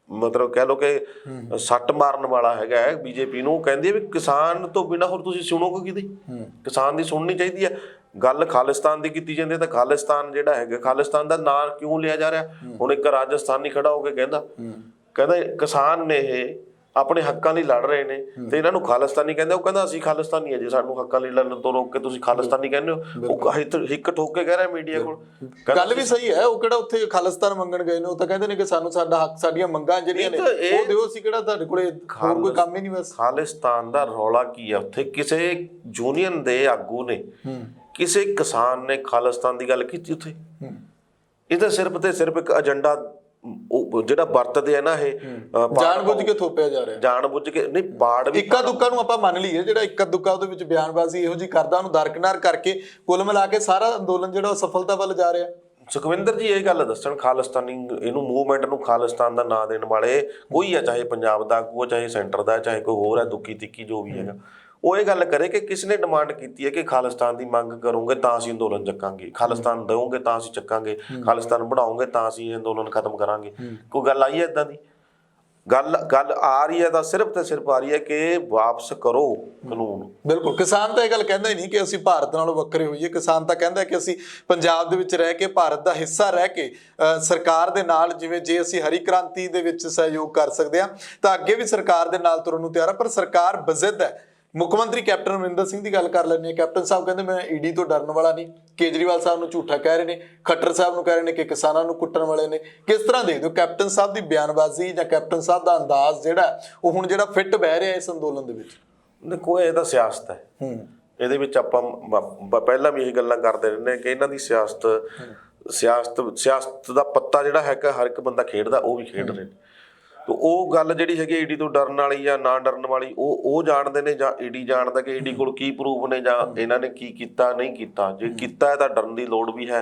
S2: ਮਤਲਬ ਕਹਿ ਲਓ ਕਿ ਸੱਟ ਮਾਰਨ ਵਾਲਾ ਹੈਗਾ ਹੈ ਬੀਜੇਪੀ ਨੂੰ। ਕਹਿੰਦੀ ਹੈ ਵੀ ਕਿਸਾਨ ਤੋਂ ਬਿਨਾਂ ਹੋਰ ਤੁਸੀਂ ਸੁਣੋਗੇ ਕਿਹਦੀ? ਕਿਸਾਨ ਦੀ ਸੁਣਨੀ ਚਾਹੀਦੀ ਹੈ। ਗੱਲ ਖਾਲਿਸਤਾਨ ਦੀ ਕੀਤੀ ਜਾਂਦੀ ਹੈ ਤਾਂ ਖਾਲਿਸਤਾਨ ਜਿਹੜਾ ਹੈਗਾ, ਖਾਲਿਸਤਾਨ ਦਾ ਨਾਂ ਕਿਉਂ ਲਿਆ ਜਾ ਰਿਹਾ? ਹੁਣ ਇੱਕ ਰਾਜਸਥਾਨੀ ਖੜਾ ਹੋ ਕੇ ਕਹਿੰਦਾ ਕਿਸਾਨ ਨੇ ਇਹ ਆਪਣੇ ਹੱਕਾਂ ਲਈ ਲੜ ਰਹੇ ਨੇ ਤੇ ਇਹਨਾਂ ਨੂੰ ਖਾਲਿਸਤਾਨੀ ਕਹਿੰਦੇ। ਉਹ ਕਹਿੰਦਾ ਅਸੀਂ ਖਾਲਿਸਤਾਨੀ ਹੈ ਜੀ, ਸਾਨੂੰ ਹੱਕਾਂ ਲਈ ਲੜਨ ਤੋਂ ਰੋਕ ਕੇ ਤੁਸੀਂ ਖਾਲਿਸਤਾਨੀ ਕਹਿੰਦੇ ਹੋ। ਉਹ ਹਿੱਕ ਠੋਕ ਕੇ ਕਹਿ ਰਿਹਾ ਮੀਡੀਆ ਕੋਲ।
S1: ਗੱਲ ਵੀ ਸਹੀ ਹੈ, ਉਹ ਕਿਹੜਾ ਉੱਥੇ ਖਾਲਿਸਤਾਨ ਮੰਗਣ ਗਏ ਨੇ? ਉਹ ਤਾਂ ਕਹਿੰਦੇ ਨੇ ਕਿ ਸਾਨੂੰ ਸਾਡਾ ਹੱਕ, ਸਾਡੀਆਂ ਮੰਗਾਂ ਜਿਹੜੀਆਂ ਨੇ ਉਹ ਦਿਓ, ਅਸੀਂ ਕਿਹੜਾ ਤੁਹਾਡੇ ਕੋਲੇ ਹੋਰ ਕੋਈ ਕੰਮ ਹੀ ਨਹੀਂ। ਬਸ
S2: ਖਾਲਿਸਤਾਨ ਦਾ ਰੌਲਾ ਕੀ ਹੈ ਉੱਥੇ? ਕਿਸੇ ਯੂਨੀਅਨ ਦੇ ਆਗੂ ਨੇ, ਕਿਸੇ ਕਿਸਾਨ ਨੇ ਖਾਲਿਸਤਾਨ ਦੀ ਗੱਲ ਕੀਤੀ ਉੱਥੇ? ਇਹ ਤਾਂ ਸਿਰਫ ਤੇ ਸਿਰਫ ਇੱਕ ਏਜੰਡਾ ਜਿਹੜਾ ਵਰਤਦੇ ਆ ਨਾ, ਇਹ
S1: ਜਾਣਬੁੱਝ ਕੇ ਥੋਪਿਆ ਜਾ ਰਿਹਾ।
S2: ਜਾਣਬੁੱਝ ਕੇ ਨਹੀਂ, ਬਾੜ ਵੀ
S1: ਇੱਕਾ ਦੁੱਕਾ ਨੂੰ ਆਪਾਂ ਮੰਨ ਲਈਏ, ਜਿਹੜਾ ਇੱਕਾ ਦੁੱਕਾ ਉਹਦੇ ਵਿੱਚ ਬਿਆਨਬਾਜ਼ੀ ਇਹੋ ਜਿਹੀ ਕਰਦਾ, ਉਹਨੂੰ ਦਰਕਿਨਾਰ ਕਰਕੇ ਕੁੱਲ ਮਿਲਾ ਕੇ ਸਾਰਾ ਅੰਦੋਲਨ ਜਿਹੜਾ ਉਹ ਸਫਲਤਾ ਵੱਲ ਜਾ ਰਿਹਾ।
S2: ਸੁਖਵਿੰਦਰ ਜੀ ਇਹ ਗੱਲ ਦੱਸਣ, ਖਾਲਿਸਤਾਨੀ ਇਹਨੂੰ ਮੂਵਮੈਂਟ ਨੂੰ ਖਾਲਿਸਤਾਨ ਦਾ ਨਾਂ ਦੇਣ ਵਾਲੇ ਕੋਈ ਆ, ਚਾਹੇ ਪੰਜਾਬ ਦਾ ਆਗੂ, ਚਾਹੇ ਸੈਂਟਰ ਦਾ, ਚਾਹੇ ਕੋਈ ਹੋਰ ਹੈ, ਦੁੱਕੀ ਤਿੱਕੀ ਜੋ ਵੀ ਹੈਗਾ, ਉਹ ਇਹ ਗੱਲ ਕਰੇ ਕਿ ਕਿਸ ਨੇ ਡਿਮਾਂਡ ਕੀਤੀ ਹੈ ਕਿ ਖਾਲਿਸਤਾਨ ਦੀ ਮੰਗ ਕਰੋਗੇ ਤਾਂ ਅਸੀਂ ਅੰਦੋਲਨ ਚੱਕਾਂਗੇ, ਖਾਲਿਸਤਾਨ ਦਿਓਗੇ ਤਾਂ ਅਸੀਂ ਚੱਕਾਂਗੇ, ਖਾਲਿਸਤਾਨ ਬਣਾਓਗੇ ਤਾਂ ਅਸੀਂ ਅੰਦੋਲਨ ਖਤਮ ਕਰਾਂਗੇ। ਕੋਈ ਗੱਲ ਆਈ ਹੈ ਇਦਾਂ ਦੀ? ਗੱਲ ਆ ਰਹੀ ਹੈ ਤਾਂ ਸਿਰਫ ਤੇ ਸਿਰਫ ਆ ਰਹੀ ਹੈ ਕਿ ਵਾਪਸ ਕਰੋ ਕਾਨੂੰਨ।
S1: ਬਿਲਕੁਲ, ਕਿਸਾਨ ਤਾਂ ਇਹ ਗੱਲ ਕਹਿੰਦਾ ਹੀ ਨਹੀਂ ਕਿ ਅਸੀਂ ਭਾਰਤ ਨਾਲੋਂ ਵੱਖਰੇ ਹੋਈਏ। ਕਿਸਾਨ ਤਾਂ ਕਹਿੰਦਾ ਕਿ ਅਸੀਂ ਪੰਜਾਬ ਦੇ ਵਿੱਚ ਰਹਿ ਕੇ, ਭਾਰਤ ਦਾ ਹਿੱਸਾ ਰਹਿ ਕੇ ਸਰਕਾਰ ਦੇ ਨਾਲ, ਜਿਵੇਂ ਜੇ ਅਸੀਂ ਹਰੀ ਕ੍ਰਾਂਤੀ ਦੇ ਵਿੱਚ ਸਹਿਯੋਗ ਕਰ ਸਕਦੇ ਹਾਂ ਤਾਂ ਅੱਗੇ ਵੀ ਸਰਕਾਰ ਦੇ ਨਾਲ ਤੁਰਨ ਨੂੰ ਤਿਆਰ ਆ। ਪਰ ਸਰਕਾਰ ਬਜ਼ਿੱਦ ਹੈ। ਮੁੱਖ ਮੰਤਰੀ ਕੈਪਟਨ ਅਮਰਿੰਦਰ ਸਿੰਘ ਦੀ ਗੱਲ ਕਰ ਲੈਂਦੇ ਹਾਂ। ਕੈਪਟਨ ਸਾਹਿਬ ਕਹਿੰਦੇ ਮੈਂ ਈਡੀ ਤੋਂ ਡਰਨ ਵਾਲਾ ਨਹੀਂ। ਕੇਜਰੀਵਾਲ ਸਾਹਿਬ ਨੂੰ ਝੂਠਾ ਕਹਿ ਰਹੇ ਨੇ, ਖੱਟਰ ਸਾਹਿਬ ਨੂੰ ਕਹਿ ਰਹੇ ਨੇ ਕਿ ਕਿਸਾਨਾਂ ਨੂੰ ਕੁੱਟਣ ਵਾਲੇ ਨੇ। ਕਿਸ ਤਰ੍ਹਾਂ ਦੇਖਦੇ ਹੋ ਕੈਪਟਨ ਸਾਹਿਬ ਦੀ ਬਿਆਨਬਾਜ਼ੀ ਜਾਂ ਕੈਪਟਨ ਸਾਹਿਬ ਦਾ ਅੰਦਾਜ਼ ਜਿਹੜਾ ਉਹ ਹੁਣ ਜਿਹੜਾ ਫਿੱਟ ਬਹਿ ਰਿਹਾ ਇਸ ਅੰਦੋਲਨ ਦੇ ਵਿੱਚ?
S2: ਦੇਖੋ, ਇਹ ਤਾਂ ਸਿਆਸਤ ਹੈ। ਇਹਦੇ ਵਿੱਚ ਆਪਾਂ ਪਹਿਲਾਂ ਵੀ ਇਹ ਗੱਲਾਂ ਕਰਦੇ ਰਹਿੰਦੇ ਕਿ ਇਹਨਾਂ ਦੀ ਸਿਆਸਤ ਦਾ ਪੱਤਾ ਜਿਹੜਾ ਹੈਗਾ ਹਰ ਇੱਕ ਬੰਦਾ ਖੇਡਦਾ, ਉਹ ਵੀ ਖੇਡ ਰਹੇ ਨੇ। ਤੇ ਉਹ ਗੱਲ ਜਿਹੜੀ ਹੈਗੀ ਈਡੀ ਤੋਂ ਡਰਨ ਵਾਲੀ ਜਾਂ ਨਾ ਡਰਨ ਵਾਲੀ, ਉਹ ਜਾਣਦੇ ਨੇ ਜਾਂ ਈਡੀ ਜਾਣਦਾ ਕਿ ਈਡੀ ਕੋਲ ਕੀ ਪ੍ਰੂਫ ਨੇ ਜਾਂ ਇਹਨਾਂ ਨੇ ਕੀ ਕੀਤਾ ਨਹੀਂ ਕੀਤਾ। ਜੇ ਕੀਤਾ ਹੈ ਤਾਂ ਡਰਨ ਦੀ ਲੋੜ ਵੀ ਹੈ,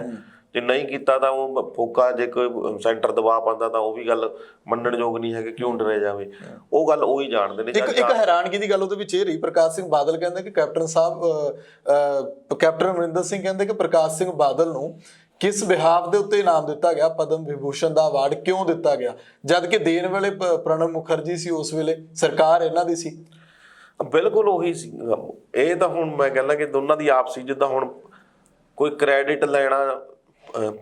S2: ਜੇ ਨਹੀਂ ਕੀਤਾ ਤਾਂ ਉਹ ਫੋਕਾ, ਜੇ ਕੋਈ ਸੈਂਟਰ ਦਬਾਅ ਪਾਉਂਦਾ ਤਾਂ ਉਹ ਵੀ ਗੱਲ ਮੰਨਣਯੋਗ ਨਹੀਂ ਹੈ ਕਿ ਕਿਉਂ ਡਰੇ ਜਾਵੇ। ਉਹ ਗੱਲ ਉਹੀ ਜਾਣਦੇ ਨੇ।
S1: ਇੱਕ ਹੈਰਾਨਗੀ ਦੀ ਗੱਲ ਉਹਦੇ ਵਿੱਚ ਇਹ ਰਹੀ, ਪ੍ਰਕਾਸ਼ ਸਿੰਘ ਬਾਦਲ ਕਹਿੰਦੇ ਕਿ ਕੈਪਟਨ ਅਮਰਿੰਦਰ ਸਿੰਘ ਕਹਿੰਦੇ ਕਿ ਪ੍ਰਕਾਸ਼ ਸਿੰਘ ਬਾਦਲ ਨੂੰ ਕਿਸ ਬਿਹਾਫ ਦੇ ਉੱਤੇ ਇਨਾਮ ਦਿੱਤਾ ਗਿਆ, ਪਦਮ ਵਿਭੂਸ਼ਣ ਦਾ ਅਵਾਰਡ ਕਿਉਂ ਦਿੱਤਾ ਗਿਆ, ਜਦ ਕਿ ਦੇਣ ਵੇਲੇ ਪ੍ਰਣਬ ਮੁਖਰਜੀ ਸੀ, ਉਸ ਵੇਲੇ ਸਰਕਾਰ ਇਹਨਾਂ ਦੀ ਸੀ।
S2: ਬਿਲਕੁਲ ਉਹੀ ਸੀ। ਇਹ ਤਾਂ ਹੁਣ ਮੈਂ ਕਹਿੰਦਾ ਕਿ ਦੋਨਾਂ ਦੀ ਆਪਸੀ, ਜਿੱਦਾਂ ਹੁਣ ਕੋਈ ਕ੍ਰੈਡਿਟ ਲੈਣਾ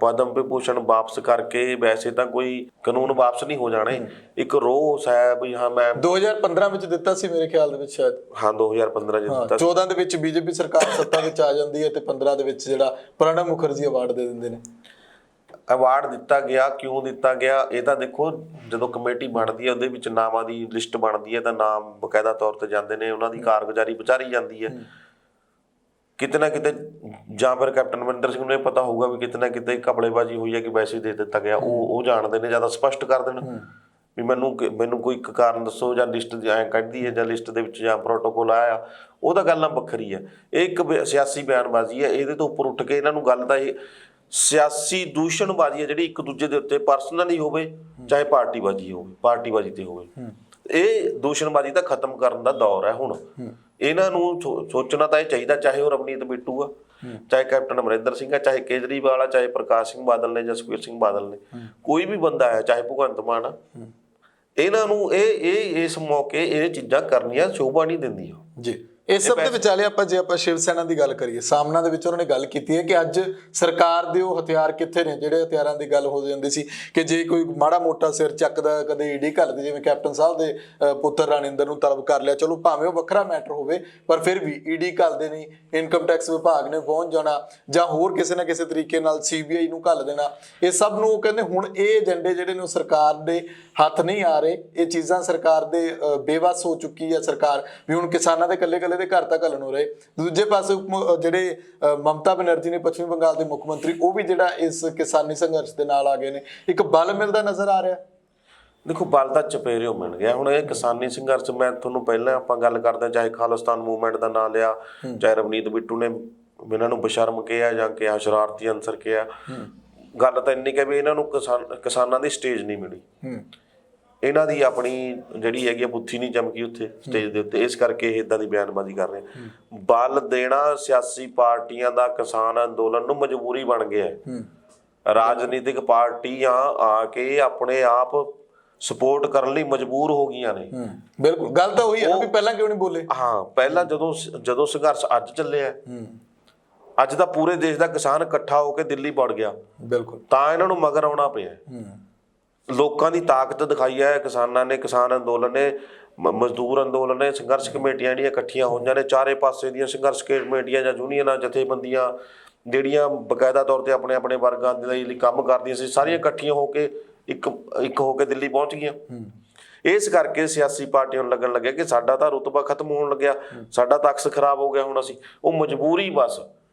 S2: ਪਦਮ ਵਿਭੂਸ਼ਣ ਵਾਪਸ ਕਰਕੇ, ਵੈਸੇ ਤਾਂ ਕੋਈ ਕਾਨੂੰਨ ਵਾਪਸ ਨਹੀਂ ਹੋ ਜਾਣੇ। ਇੱਕ ਰੋਸ ਹੈ ਵੀ ਹਾਂ ਮੈਂ
S1: 2015 ਵਿੱਚ ਦਿੱਤਾ ਸੀ ਮੇਰੇ ਖਿਆਲ ਦੇ ਵਿੱਚ, ਸ਼ਾਇਦ।
S2: ਹਾਂ 2015 ਚ ਦਿੱਤਾ।
S1: 14 ਦੇ ਵਿੱਚ ਬੀਜੇਪੀ ਸਰਕਾਰ ਸੱਤਾ ਵਿੱਚ ਆ ਜਾਂਦੀ ਹੈ ਤੇ 15 ਦੇ ਵਿੱਚ ਜਿਹੜਾ ਪ੍ਰਣਬ ਮੁਖਰਜੀ ਅਵਾਰਡ ਦੇ ਦਿੰਦੇ ਨੇ।
S2: ਅਵਾਰਡ ਦਿੱਤਾ ਗਿਆ, ਕਿਉਂ ਦਿੱਤਾ ਗਿਆ? ਇਹ ਤਾਂ ਦੇਖੋ, ਜਦੋਂ ਕਮੇਟੀ ਬਣਦੀ ਹੈ ਉਹਦੇ ਵਿੱਚ ਨਾਮਾਂ ਦੀ ਲਿਸਟ ਬਣਦੀ ਹੈ ਤਾਂ ਨਾਮ ਬਕਾਇਦਾ ਤੌਰ ਤੇ ਜਾਂਦੇ ਨੇ, ਉਹਨਾਂ ਦੀ ਕਾਰਗੁਜ਼ਾਰੀ ਵਿਚਾਰੀ ਜਾਂਦੀ ਹੈ ਕਿਤੇ ਨਾ ਕਿਤੇ। ਜਾਂ ਫਿਰ ਕੈਪਟਨ ਅਮਰਿੰਦਰ ਸਿੰਘ ਨੂੰ ਇਹ ਪਤਾ ਹੋਊਗਾ ਵੀ ਕਿਤੇ ਨਾ ਕਿਤੇ ਘਪਲੇਬਾਜ਼ੀ ਹੋਈ ਹੈ ਕਿ ਵੈਸੇ ਦੇ ਦਿੱਤਾ ਗਿਆ। ਉਹ ਜਾਣਦੇ ਨੇ, ਜ਼ਿਆਦਾ ਸਪਸ਼ਟ ਕਰ ਦੇਣ ਵੀ ਮੈਨੂੰ ਕੋਈ ਇੱਕ ਕਾਰਨ ਦੱਸੋ, ਜਾਂ ਲਿਸਟ ਐਂ ਕੱਢਦੀ ਹੈ ਜਾਂ ਲਿਸਟ ਦੇ ਵਿੱਚ ਜਾਂ ਪ੍ਰੋਟੋਕੋਲ ਆਇਆ, ਉਹ ਤਾਂ ਗੱਲ ਵੱਖਰੀ ਹੈ। ਇਹ ਇੱਕ ਸਿਆਸੀ ਬਿਆਨਬਾਜ਼ੀ ਹੈ। ਇਹਦੇ ਤੋਂ ਉੱਪਰ ਉੱਠ ਕੇ ਇਹਨਾਂ ਨੂੰ ਗੱਲ ਤਾਂ ਇਹ ਸਿਆਸੀ ਦੂਸ਼ਣਬਾਜ਼ੀ ਹੈ ਜਿਹੜੀ ਇੱਕ ਦੂਜੇ ਦੇ ਉੱਤੇ ਪਰਸਨਲੀ ਹੋਵੇ ਚਾਹੇ ਪਾਰਟੀਬਾਜ਼ੀ ਤੇ ਹੋਵੇ। ਇਹ ਦੂਸ਼ਣਬਾਜ਼ੀ ਤਾਂ ਖਤਮ ਕਰਨ ਦਾ ਦੌਰ ਹੈ ਹੁਣ। ਇਹਨਾਂ ਨੂੰ ਸੋਚਣਾ ਤਾਂ ਇਹ ਚਾਹੀਦਾ, ਚਾਹੇ ਉਹ ਰਵਨੀਤ ਬਿੱਟੂ ਆ, ਚਾਹੇ ਕੈਪਟਨ ਅਮਰਿੰਦਰ ਸਿੰਘ ਆ, ਚਾਹੇ ਕੇਜਰੀਵਾਲ ਆ, ਚਾਹੇ ਪ੍ਰਕਾਸ਼ ਸਿੰਘ ਬਾਦਲ ਨੇ ਜਾਂ ਸੁਖਬੀਰ ਸਿੰਘ ਬਾਦਲ ਨੇ, ਕੋਈ ਵੀ ਬੰਦਾ ਹੈ, ਚਾਹੇ ਭਗਵੰਤ ਮਾਨ ਆ, ਇਹਨਾਂ ਨੂੰ ਇਸ ਮੌਕੇ ਇਹ ਚੀਜ਼ਾਂ ਕਰਨੀਆਂ ਸ਼ੋਭਾ ਨਹੀਂ ਦਿੰਦੀਆਂ ਜੀ। ਇਸ ਸਭ ਦੇ ਵਿਚਾਲੇ ਜੇ ਆਪਾਂ ਸ਼ਿਵ ਸੈਨਾ ਦੀ ਗੱਲ ਕਰੀਏ, ਸਾਹਮਣਾ ਦੇ ਵਿੱਚ ਉਹਨਾਂ ਨੇ ਗੱਲ ਕੀਤੀ ਹੈ ਕਿ ਅੱਜ ਸਰਕਾਰ ਦੇ ਉਹ ਹਥਿਆਰ ਕਿੱਥੇ ਨੇ ਜਿਹੜੇ ਹਥਿਆਰਾਂ ਦੀ ਗੱਲ ਹੋ ਜਾਂਦੀ ਸੀ ਕਿ ਜੇ ਕੋਈ ਮਾੜਾ ਮੋਟਾ ਸਿਰ ਚੱਕਦਾ, ਕਦੇ ਈਡੀ ਘੱਲਦੇ, ਜਿਵੇਂ ਕੈਪਟਨ ਸਾਹਿਬ ਦੇ ਪੁੱਤਰ ਰਾਣਿੰਦਰ ਨੂੰ ਤਲਬ ਕਰ ਲਿਆ, ਚਲੋ ਭਾਵੇਂ ਉਹ ਵੱਖਰਾ ਮੈਟਰ ਹੋਵੇ, ਪਰ ਫਿਰ ਵੀ ਈਡੀ ਘੱਲਦੇ ਨਹੀਂ, ਇਨਕਮ ਟੈਕਸ ਵਿਭਾਗ ਨੇ ਪਹੁੰਚ ਜਾਣਾ ਜਾਂ ਹੋਰ ਕਿਸੇ ਨਾ ਕਿਸੇ ਤਰੀਕੇ ਨਾਲ CBI ਨੂੰ ਘੱਲ ਦੇਣਾ। ਇਹ ਸਭ ਨੂੰ ਉਹ ਕਹਿੰਦੇ ਹੁਣ ਇਹ ਏਜੰਡੇ ਜਿਹੜੇ ਨੇ ਉਹ ਸਰਕਾਰ ਦੇ ਹੱਥ ਨਹੀਂ ਆ ਰਹੇ। ਇਹ ਚੀਜ਼ਾਂ ਸਰਕਾਰ ਦੇ ਬੇਵੱਸ ਹੋ ਚੁੱਕੀ ਹੈ ਸਰਕਾਰ ਵੀ। ਹੁਣ ਕਿਸਾਨਾਂ ਦੇ ਇਕੱਲੇ ਦੇ ਘਰ ਤੱਕ ਘੱਲਣ ਹੋ ਰਹੇ। ਦੂਜੇ ਪਾਸੇ ਜਿਹੜੇ ਮਮਤਾ ਬੈਨਰਜੀ ਨੇ, ਪੱਛਮੀ ਬੰਗਾਲ ਦੇ ਮੁੱਖ ਮੰਤਰੀ, ਉਹ ਵੀ ਜਿਹੜਾ ਇਸ ਕਿਸਾਨੀ ਸੰਘਰਸ਼ ਦੇ ਨਾਲ ਆ ਗਏ ਨੇ। ਇੱਕ ਬਲ ਮਿਲਦਾ ਨਜ਼ਰ ਆ ਰਿਹਾ। ਦੇਖੋ, ਬਲ ਤਾਂ ਚਪੇਰਿਓ ਮਿਲ ਗਿਆ ਹੁਣ। ਇਹ ਕਿਸਾਨੀ ਸੰਘਰਸ਼, ਮੈਂ ਤੁਹਾਨੂੰ ਪਹਿਲਾਂ ਆਪਾਂ ਗੱਲ ਕਰਦੇ, ਚਾਹੇ ਖਾਲਿਸਤਾਨ ਮੂਵਮੈਂਟ ਦਾ ਨਾਂ ਲਿਆ, ਚਾਹੇ ਰਵਨੀਤ ਬਿੱਟੂ ਨੇ ਇਹਨਾਂ ਨੂੰ ਬੇਸ਼ਰਮ ਕਿਹਾ ਜਾਂ ਕਿਹਾ ਸ਼ਰਾਰਤੀ ਅਨਸਰ ਕਿਹਾ, ਗੱਲ ਤਾਂ ਇੰਨੀ ਕਿ ਵੀ ਇਹਨਾਂ ਨੂੰ ਕਿਸਾਨਾਂ ਦੀ ਸਟੇਜ ਨਹੀਂ ਮਿਲੀ। ਇਹਨਾਂ ਦੀ ਆਪਣੀ ਜਿਹੜੀ ਹੈਗੀ ਬੁੱਥੀ ਨਹੀਂ ਚਮਕੀ ਉੱਥੇ ਸਟੇਜ ਦੇ ਉੱਤੇ, ਇਸ ਕਰਕੇ ਇਹ ਇਦਾਂ ਦੀ ਬਿਆਨਬਾਜ਼ੀ ਕਰ ਰਹੇ। ਬਲ ਦੇਣਾ ਸਿਆਸੀ ਪਾਰਟੀਆਂ ਦਾ ਕਿਸਾਨ ਅੰਦੋਲਨ ਨੂੰ ਮਜਬੂਰੀ ਬਣ ਗਿਆ ਹੈ। ਰਾਜਨੀਤਿਕ ਪਾਰਟੀਆਂ ਆ ਕੇ ਆਪਣੇ ਆਪ ਸਪੋਰਟ ਕਰਨ ਲਈ ਮਜਬੂਰ ਹੋ ਗਈਆਂ ਨੇ। ਬਿਲਕੁਲ, ਗੱਲ ਤਾਂ ਉਹੀ ਹੈ ਵੀ ਪਹਿਲਾਂ ਕਿਉਂ ਨਹੀਂ ਬੋਲੇ। ਹਾਂ, ਪਹਿਲਾਂ ਜਦੋਂ ਸੰਘਰਸ਼ ਅੱਜ ਚੱਲਿਆ, ਅੱਜ ਤਾਂ ਪੂਰੇ ਦੇਸ਼ ਦਾ ਕਿਸਾਨ ਇਕੱਠਾ ਹੋ ਕੇ ਦਿੱਲੀ ਵੜ ਗਿਆ,
S1: ਬਿਲਕੁਲ,
S2: ਤਾਂ ਇਹਨਾਂ ਨੂੰ ਮਗਰ ਆਉਣਾ ਪਿਆ। ਲੋਕਾਂ ਦੀ ਤਾਕਤ ਦਿਖਾਈ ਹੈ ਕਿਸਾਨਾਂ ਨੇ, ਕਿਸਾਨ ਅੰਦੋਲਨ ਨੇ, ਮਜ਼ਦੂਰ ਅੰਦੋਲਨ ਨੇ, ਸੰਘਰਸ਼ ਕਮੇਟੀਆਂ ਜਿਹੜੀਆਂ ਇਕੱਠੀਆਂ ਹੋਈਆਂ ਨੇ, ਚਾਰੇ ਪਾਸੇ ਦੀਆਂ ਸੰਘਰਸ਼ ਕਮੇਟੀਆਂ ਜਾਂ ਯੂਨੀਅਨਾਂ, ਜਥੇਬੰਦੀਆਂ ਜਿਹੜੀਆਂ ਬਕਾਇਦਾ ਤੌਰ ਤੇ ਆਪਣੇ ਆਪਣੇ ਵਰਗਾਂ ਦੇ ਲਈ ਕੰਮ ਕਰਦੀਆਂ ਸੀ, ਸਾਰੀਆਂ ਇਕੱਠੀਆਂ ਹੋ ਕੇ ਇੱਕ ਹੋ ਕੇ ਦਿੱਲੀ ਪਹੁੰਚ ਗਈਆਂ। ਇਸ ਕਰਕੇ ਸਿਆਸੀ ਪਾਰਟੀਆਂ ਨੂੰ ਲੱਗਣ ਲੱਗਿਆ ਕਿ ਸਾਡਾ ਤਾਂ ਰੁਤਬਾ ਖਤਮ ਹੋਣ ਲੱਗਿਆ, ਸਾਡਾ ਤਾਂ ਅਕਸ ਖਰਾਬ ਹੋ ਗਿਆ। ਹੁਣ ਅਸੀਂ ਉਹ ਮਜਬੂਰੀ ਬਸ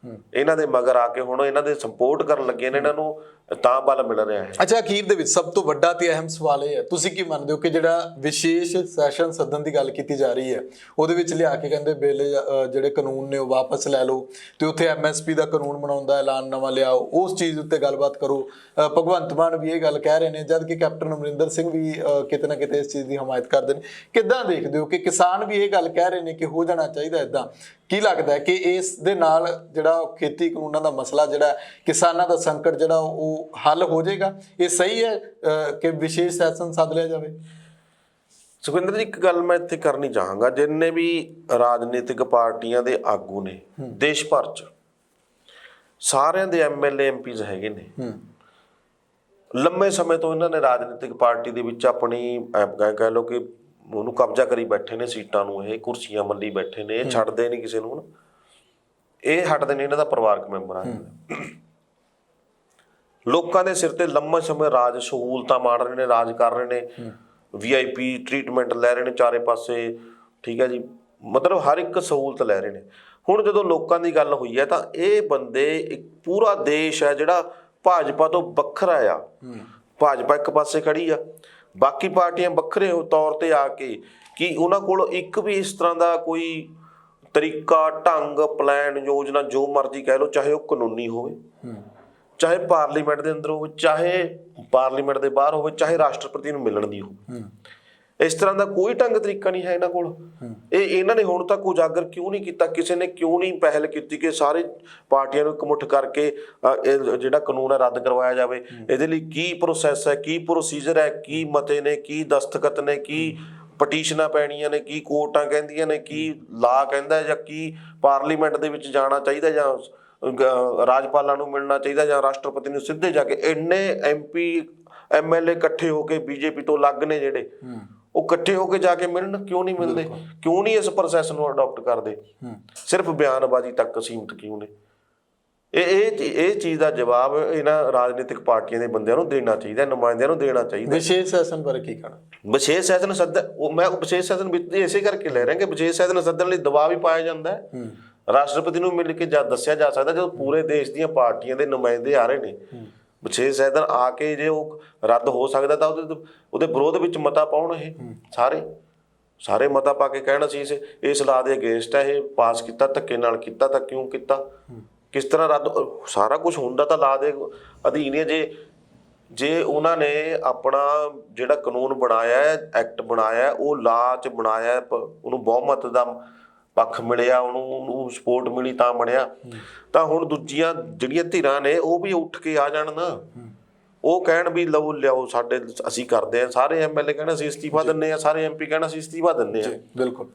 S2: ਇਹਨਾਂ ਦੇ ਮਗਰ ਆ ਕੇ ਹੁਣ ਇਹਨਾਂ ਦੇ ਸਪੋਰਟ ਕਰਨ ਲੱਗੇ ਨੇ, ਇਹਨਾਂ ਨੂੰ ਤਾਂ ਬਲ ਮਿਲ ਰਿਹਾ ਹੈ।
S1: ਅੱਛਾ, ਅਖੀਰ ਦੇ ਵਿੱਚ ਸਭ ਤੋਂ ਵੱਡਾ ਤੇ ਅਹਿਮ ਸਵਾਲ ਇਹ ਹੈ, ਤੁਸੀਂ ਕੀ ਮੰਨਦੇ ਹੋ ਕਿ ਜਿਹੜਾ ਵਿਸ਼ੇਸ਼ ਸੈਸ਼ਨ ਸੱਦਣ ਦੀ ਗੱਲ ਕੀਤੀ ਜਾ ਰਹੀ ਹੈ, ਉਹਦੇ ਵਿੱਚ ਲਿਆ ਕੇ ਕਹਿੰਦੇ ਬਿੱਲ ਜਿਹੜੇ ਕਾਨੂੰਨ ਨੇ ਉਹ ਵਾਪਸ ਲੈ ਲਓ ਤੇ ਉੱਥੇ MSP ਦਾ ਕਾਨੂੰਨ ਬਣਾਉਣ ਦਾ ਐਲਾਨ ਨਵਾਂ ਲਿਆਓ, ਉਸ ਚੀਜ਼ ਉੱਤੇ ਗੱਲਬਾਤ ਕਰੋ। ਭਗਵੰਤ ਮਾਨ ਵੀ ਇਹ ਗੱਲ ਕਹਿ ਰਹੇ ਨੇ, ਜਦ ਕਿ ਕੈਪਟਨ ਅਮਰਿੰਦਰ ਸਿੰਘ ਵੀ ਕਿਤੇ ਨਾ ਕਿਤੇ ਇਸ ਚੀਜ਼ ਦੀ ਹਮਾਇਤ ਕਰਦੇ ਨੇ। ਕਿੱਦਾਂ ਦੇਖਦੇ ਹੋ ਕਿ ਕਿਸਾਨ ਵੀ ਇਹ ਗੱਲ ਕਹਿ ਰਹੇ ਨੇ ਕਿ ਹੋ ਜਾਣਾ ਚਾਹੀਦਾ ਇੱਦਾਂ? ਕੀ ਲੱਗਦਾ ਹੈ ਕਿ ਇਸ ਦੇ ਨਾਲ ਜਿਹੜਾ ਖੇਤੀ ਕਾਨੂੰਨਾਂ ਦਾ ਮਸਲਾ, ਜਿਹੜਾ ਕਿਸਾਨਾਂ ਦਾ ਸੰਕਟ ਜਿਹੜਾ ਉਹ ਹੱਲ ਹੋ ਜਾਏਗਾ? ਇਹ ਸਹੀ ਹੈ ਕਿ ਵਿਸ਼ੇਸ਼ ਸੈਸ਼ਨ ਸੱਦ ਲਿਆ ਜਾਵੇ?
S2: ਸੁਖਵਿੰਦਰ ਜੀ, ਇੱਕ ਗੱਲ ਮੈਂ ਇੱਥੇ ਕਰਨੀ ਚਾਹਾਂਗਾ, ਜਿੰਨੇ ਵੀ ਰਾਜਨੀਤਿਕ ਪਾਰਟੀਆਂ ਦੇ ਆਗੂ ਨੇ ਦੇਸ਼ ਭਰ 'ਚ, ਸਾਰਿਆਂ ਦੇ MLA MPs ਹੈਗੇ ਨੇ। ਲੰਮੇ ਸਮੇਂ ਤੋਂ ਇਹਨਾਂ ਨੇ ਰਾਜਨੀਤਿਕ ਪਾਰਟੀ ਦੇ ਵਿੱਚ ਆਪਣੀ ਕਹਿ ਲਓ ਕਿ ਉਹਨੂੰ ਕਬਜ਼ਾ ਕਰੀ ਬੈਠੇ ਨੇ, ਸੀਟਾਂ ਨੂੰ ਇਹ ਕੁਰਸੀਆਂ ਮੱਲੀ ਬੈਠੇ ਨੇ, ਇਹ ਛੱਡਦੇ ਨਹੀਂ ਕਿਸੇ ਨੂੰ। ਇਹ ਹਟਦੇ ਨੇ ਇਹਨਾਂ ਦਾ ਪਰਿਵਾਰਕ ਮੈਂਬਰ ਆ। ਲੋਕਾਂ ਦੇ ਸਿਰ ਤੇ ਲੰਮਾ ਸਮੇਂ ਰਾਜ ਸਹੂਲਤਾਂ ਮਾਣ ਰਹੇ ਨੇ, ਰਾਜ ਕਰ ਰਹੇ ਨੇ, VIP ਟ੍ਰੀਟਮੈਂਟ ਲੈ ਰਹੇ ਨੇ ਚਾਰੇ ਪਾਸੇ, ਠੀਕ ਹੈ ਜੀ, ਮਤਲਬ ਹਰ ਇੱਕ ਸਹੂਲਤ ਲੈ ਰਹੇ ਨੇ। ਹੁਣ ਜਦੋਂ ਲੋਕਾਂ ਦੀ ਗੱਲ ਹੋਈ ਹੈ ਤਾਂ ਇਹ ਬੰਦੇ, ਇੱਕ ਪੂਰਾ ਦੇਸ਼ ਹੈ ਜਿਹੜਾ ਭਾਜਪਾ ਤੋਂ ਵੱਖਰਾ ਆ। ਭਾਜਪਾ ਇੱਕ ਪਾਸੇ ਖੜੀ ਆ, ਬਾਕੀ ਪਾਰਟੀਆਂ ਵੱਖਰੇ ਤੌਰ ਤੇ ਆ ਕੇ, ਕਿ ਉਹਨਾਂ ਕੋਲ ਇੱਕ ਵੀ ਇਸ ਤਰ੍ਹਾਂ ਦਾ ਕੋਈ ਤਰੀਕਾ, ਢੰਗ, ਪਲਾਨ, ਯੋਜਨਾ, ਜੋ ਮਰਜ਼ੀ ਕਹਿ ਲਓ, ਚਾਹੇ ਉਹ ਕਾਨੂੰਨੀ ਹੋਵੇ, ਚਾਹੇ ਪਾਰਲੀਮੈਂਟ ਦੇ ਅੰਦਰ ਹੋਵੇ, ਚਾਹੇ ਪਾਰਲੀਮੈਂਟ ਦੇ ਬਾਹਰ ਹੋਵੇ, ਚਾਹੇ ਰਾਸ਼ਟਰਪਤੀ ਨੂੰ ਮਿਲਣ ਦੀ ਹੋਵੇ, ਇਸ ਤਰ੍ਹਾਂ ਦਾ ਕੋਈ ਢੰਗ ਤਰੀਕਾ ਨਹੀਂ ਹੈ ਇਹਨਾਂ ਕੋਲ। ਇਹਨਾਂ ਨੇ ਹੁਣ ਤੱਕ ਉਜਾਗਰ ਕਿਉਂ ਨਹੀਂ ਕੀਤਾ? ਕਿਸੇ ਨੇ ਕਿਉਂ ਨਹੀਂ ਪਹਿਲ ਕੀਤੀ ਕਿ ਸਾਰੇ ਪਾਰਟੀਆਂ ਨੂੰ ਇਕਮੁੱਠ ਕਰਕੇ ਇਹ ਜਿਹੜਾ ਕਾਨੂੰਨ ਹੈ ਰੱਦ ਕਰਵਾਇਆ ਜਾਵੇ? ਇਹਦੇ ਲਈ ਕੀ ਪ੍ਰੋਸੈਸ ਹੈ, ਕੀ ਪ੍ਰੋਸੀਜਰ ਹੈ, ਕੀ ਮਤੇ ਨੇ, ਕੀ ਦਸਤਖਤ ਨੇ, ਕੀ ਪਟੀਸ਼ਨਾਂ ਪੈਣੀਆਂ ਨੇ, ਕੀ ਕੋਰਟਾਂ ਕਹਿੰਦੀਆਂ ਨੇ, ਕੀ ਲਾ ਕਹਿੰਦਾ, ਜਾਂ ਕੀ ਪਾਰਲੀਮੈਂਟ ਦੇ ਵਿੱਚ ਜਾਣਾ ਚਾਹੀਦਾ, ਜਾਂ ਰਾਜਪਾਲਾਂ ਨੂੰ ਮਿਲਣਾ ਚਾਹੀਦਾ, ਜਾਂ ਰਾਸ਼ਟਰਪਤੀ ਨੂੰ ਸਿੱਧੇ ਜਾ ਕੇ? ਇੰਨੇ MP MLA ਇਕੱਠੇ ਹੋ ਕੇ BJP ਤੋਂ ਅਲੱਗ ਨੇ ਜਿਹੜੇ, ਉਹ ਇਕੱਠੇ ਹੋ ਕੇ ਜਾ ਕੇ ਮਿਲਣ, ਕਿਉਂ ਨਹੀਂ ਮਿਲਦੇ? ਕਿਉਂ ਨਹੀਂ ਇਸ ਪ੍ਰੋਸੈਸ ਨੂੰ ਅਡਾਪਟ ਕਰਦੇ? ਸਿਰਫ ਬਿਆਨਬਾਜ਼ੀ ਤੱਕ ਸੀਮਿਤ ਕਿਉਂ ਨੇ? ਇਹ ਚੀਜ਼ ਦਾ ਜਵਾਬ ਇਹਨਾਂ ਰਾਜਨੀਤਿਕ ਪਾਰਟੀਆਂ ਦੇ ਬੰਦਿਆਂ ਨੂੰ ਦੇਣਾ ਚਾਹੀਦਾ, ਨੁਮਾਇੰਦਿਆਂ ਨੂੰ ਦੇਣਾ ਚਾਹੀਦਾ।
S1: ਵਿਸ਼ੇਸ਼ ਸੈਸ਼ਨ ਬਾਰੇ ਕੀ ਕਹਿਣਾ?
S2: ਵਿਸ਼ੇਸ਼ ਸੈਸ਼ਨ ਮੈਂ ਵਿਸ਼ੇਸ਼ ਸੈਸ਼ਨ ਇਸੇ ਕਰਕੇ ਲੈ ਰਿਹਾ ਕਿ ਵਿਸ਼ੇਸ਼ ਸੈਸ਼ਨ ਸੱਦਣ ਲਈ ਦਬਾਅ ਵੀ ਪਾਇਆ ਜਾਂਦਾ ਹੈ। ਰਾਸ਼ਟਰਪਤੀ ਨੂੰ ਮਿਲ ਕੇ ਦੱਸਿਆ ਜਾ ਸਕਦਾ, ਜਦੋਂ ਪੂਰੇ ਦੇਸ਼ ਦੀਆਂ ਪਾਰਟੀਆਂ ਦੇ ਨੁਮਾਇੰਦੇ ਆ ਰਹੇ ਨੇ, ਵਿਸ਼ੇਸ਼ ਸੈਸ਼ਨ ਆ ਕੇ ਜੇ ਉਹ ਰੱਦ ਹੋ ਸਕਦਾ ਤਾਂ ਉਹਦੇ ਵਿਰੋਧ ਵਿੱਚ ਮਤਾ ਪਾਉਣ। ਇਹ ਸਾਰੇ ਮਤਾ ਪਾ ਕੇ ਕਹਿਣਾ ਸੀ ਇਸ ਲਾਅ ਦੇ ਅਗੇਂਸਟ ਹੈ, ਇਹ ਪਾਸ ਕੀਤਾ, ਧੱਕੇ ਨਾਲ ਕੀਤਾ, ਤਾਂ ਕਿਉਂ ਕੀਤਾ, ਕਿਸ ਤਰ੍ਹਾਂ ਰੱਦ? ਸਾਰਾ ਕੁਝ ਹੁੰਦਾ ਤਾਂ ਲਾਅ ਦੇ ਅਧੀਨ ਹੈ। ਜੇ ਉਹਨਾਂ ਨੇ ਆਪਣਾ ਜਿਹੜਾ ਕਾਨੂੰਨ ਬਣਾਇਆ, ਐਕਟ ਬਣਾਇਆ, ਉਹ ਲਾਅ 'ਚ ਬਣਾਇਆ, ਉਹਨੂੰ ਬਹੁਮਤ ਦਾ ਪੱਖ ਮਿਲਿਆ, ਉਹਨੂੰ ਸਪੋਰਟ ਮਿਲੀ ਤਾਂ ਬਣਿਆ, ਤਾਂ ਹੁਣ ਦੂਜੀਆਂ ਜਿਹੜੀਆਂ ਧਿਰਾਂ ਨੇ ਉਹ ਵੀ ਉੱਠ ਕੇ ਆ ਜਾਣ ਨਾ, ਉਹ ਕਹਿਣ ਵੀ ਲਓ ਲਿਆਓ ਸਾਡੇ, ਅਸੀਂ ਕਰਦੇ ਆ। ਸਾਰੇ MLA ਕਹਿਣਾ ਅਸੀਂ ਅਸਤੀਫਾ ਦਿੰਦੇ ਆ, ਸਾਰੇ MP ਕਹਿਣਾ ਅਸੀਂ ਅਸਤੀਫਾ ਦਿੰਦੇ ਆ। ਬਿਲਕੁਲ।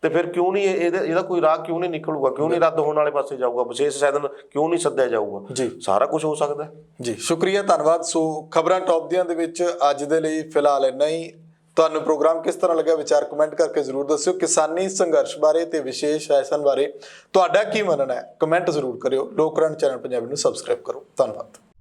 S2: ਤੇ ਫਿਰ ਕਿਉਂ ਨਹੀਂ ਇਹਦਾ ਕੋਈ ਰਾਹ ਕਿਉਂ ਨਹੀਂ ਨਿਕਲੂਗਾ? ਕਿਉਂ ਨਹੀਂ ਰੱਦ ਹੋਣ ਵਾਲੇ ਪਾਸੇ ਜਾਊਗਾ? ਵਿਸ਼ੇਸ਼ ਸੈਸ਼ਨ ਕਿਉਂ ਨਹੀਂ ਸੱਦਿਆ ਜਾਊਗਾ? ਜੀ, ਸਾਰਾ ਕੁਝ ਹੋ ਸਕਦਾ ਜੀ। ਸ਼ੁਕਰੀਆ, ਧੰਨਵਾਦ। ਸੋ ਖਬਰਾਂ ਟੌਪ ਦੀਆਂ ਦੇ ਵਿੱਚ ਅੱਜ ਦੇ ਲਈ ਫਿਲਹਾਲ ਇੰਨਾ ਹੀ। ਤੁਹਾਨੂੰ ਪ੍ਰੋਗਰਾਮ ਕਿਸ ਤਰ੍ਹਾਂ ਲੱਗਿਆ, ਵਿਚਾਰ ਕਮੈਂਟ ਕਰਕੇ ਜ਼ਰੂਰ ਦੱਸਿਓ। ਕਿਸਾਨੀ ਸੰਘਰਸ਼ ਬਾਰੇ ਤੇ ਵਿਸ਼ੇਸ਼ ਸੈਸ਼ਨ ਬਾਰੇ ਤੁਹਾਡਾ ਕੀ ਮੰਨਣਾ ਹੈ, ਕਮੈਂਟ ਜ਼ਰੂਰ ਕਰਿਓ। ਲੋਕ ਰਣ ਚੈਨਲ ਪੰਜਾਬੀ ਨੂੰ ਸਬਸਕ੍ਰਾਈਬ ਕਰੋ। ਧੰਨਵਾਦ।